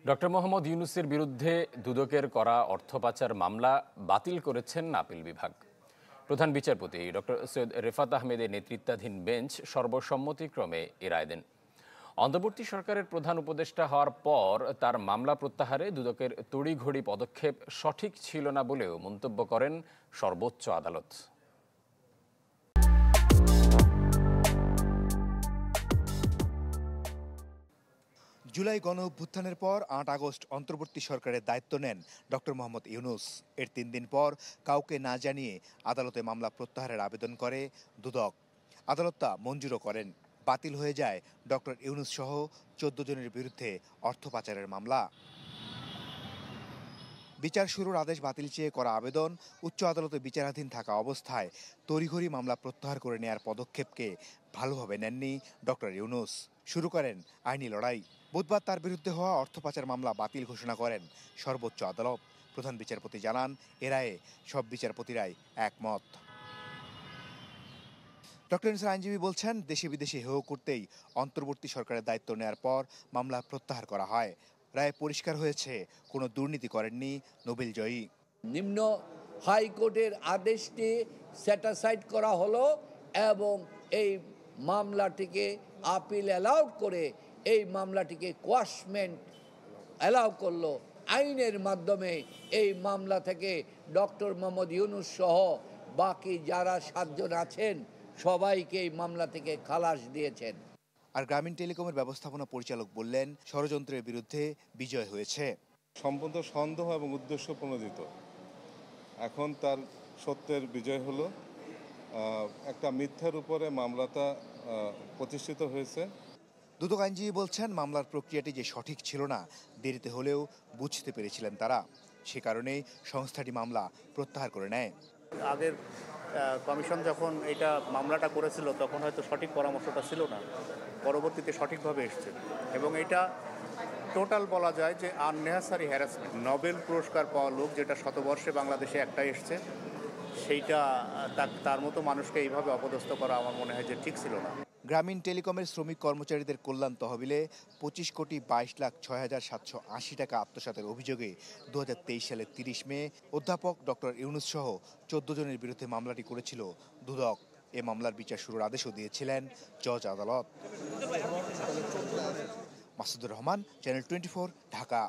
Doctor Mohammad ইউনূসের বিরুদ্ধে দুদকের করা অর্থ পাচার মামলা বাতিল করেছেন আপিল বিভাগ। প্রধান বিচারপতি ডক্টর সৈয়দ রেফাত আহমেদের নেতৃত্বাধীন বেঞ্চ সর্বসম্মতিক্রমে এ রায় দেন। অন্তর্বর্তী সরকারের প্রধান উপদেষ্টা হওয়ার পর তার মামলা প্রত্যাহারে দুদকের তড়িঘড়ি পদক্ষেপ সঠিক ছিল না বলেও মন্তব্য করেন সর্বোচ্চ আদালত। জুলাই গণ অভ্যুত্থানের পর ৮ আগস্ট অন্তর্বর্তী সরকারের দায়িত্ব নেন ডক্টর মোহাম্মদ ইউনূস। এর ৩ দিন পর কাউকে না জানিয়ে আদালতে মামলা প্রত্যাহারের আবেদন করে দুদক। আদালত তা মঞ্জুরও করেন। বাতিল হয়ে যায় ডক্টর ইউনূস সহ ১৪ জনের বিরুদ্ধে অর্থ পাচারের মামলা। বিচার শুরুর আদেশ বাতিল চেয়ে করা আবেদন উচ্চ আদালতে বিচারাধীন থাকা অবস্থায় তড়িঘড়ি মামলা প্রত্যাহার করে নেয়ার পদক্ষেপকে ভালোভাবে নেননি ডক্টর ইউনূস। শুরু করেন আইনি লড়াই। বুধবার তার বিরুদ্ধে হওয়া অর্থ পাচার মামলা বাতিল ঘোষণা করেন সর্বোচ্চ আদালত। প্রধান বিচারপতি জানান, এ রায়ে সব বিচারপতিরাই একমত। ডক্টর ইউনূসের আইনজীবী বলছেন, দেশে বিদেশে হেয় করতেই অন্তর্বর্তী সরকারের দায়িত্ব নেয়ার পর মামলা প্রত্যাহার করা হয়। রায়ে পরিষ্কার হয়েছে, কোনো দুর্নীতি করেননি নোবেল জয়ী। নিম্ন হাইকোর্টের আদেশটি স্যাটিসফাইড করা হলো এবং এই মামলাটিকে আপিল অ্যালাউড করে এই মামলাটিকে কোয়াশমেন্ট অ্যালাউ করলো। আইনের মাধ্যমে এই মামলা থেকে ডক্টর মোহাম্মদ ইউনূস সহ বাকি যারা ৭ জন আছেন সবাইকে এই মামলা থেকে খালাস দিয়েছেন। আর গ্রামীণ টেলিকমের ব্যবস্থাপনা পরিচালক বললেন, ষড়যন্ত্রের বিরুদ্ধে বিজয় হয়েছে। সম্পূর্ণ সন্দেহ এবং উদ্দেশ্য প্রণোদিত। এখন তার সত্যের বিজয় হলো। একটা মিথ্যার উপরে মামলাটা প্রতিষ্ঠিত হয়েছে। দুদক আইনজীবী বলছেন, মামলার প্রক্রিয়াটি যে সঠিক ছিল না দেরিতে হলেও বুঝতে পেরেছিলেন তারা। সে কারণেই সংস্থাটি মামলা প্রত্যাহার করে নেয়। আগের কমিশন যখন এটা মামলাটা করেছিল তখন হয়তো সঠিক পরামর্শটা ছিল না, পরবর্তীতে সঠিকভাবে এসছে এবং এটা টোটাল বলা যায় যে আননেসেসারি হ্যারাসমেন্ট। নোবেল পুরস্কার পাওয়া লোক, যেটা শতবর্ষে বাংলাদেশে একটা এসছে, সেইটা তার মতো মানুষকে এইভাবে অপদস্থ করা আমার মনে হয় যে ঠিক ছিল না। গ্রামীণ টেলিকমের শ্রমিক কর্মচারীদের কল্যাণ তহবিলে ২৫,২২,৭৮০ টাকা আত্মসাতের অভিযোগে ২০২৩ সালের ৩০ মে অধ্যাপক ডক্টর ইউনূস সহ ১৪ জনের বিরুদ্ধে মামলাটি করেছিল দুদক। এ মামলার বিচার শুরুর আদেশও দিয়েছিলেন জজ আদালত। মাসুদুর রহমান, চ্যানেল 24, ঢাকা।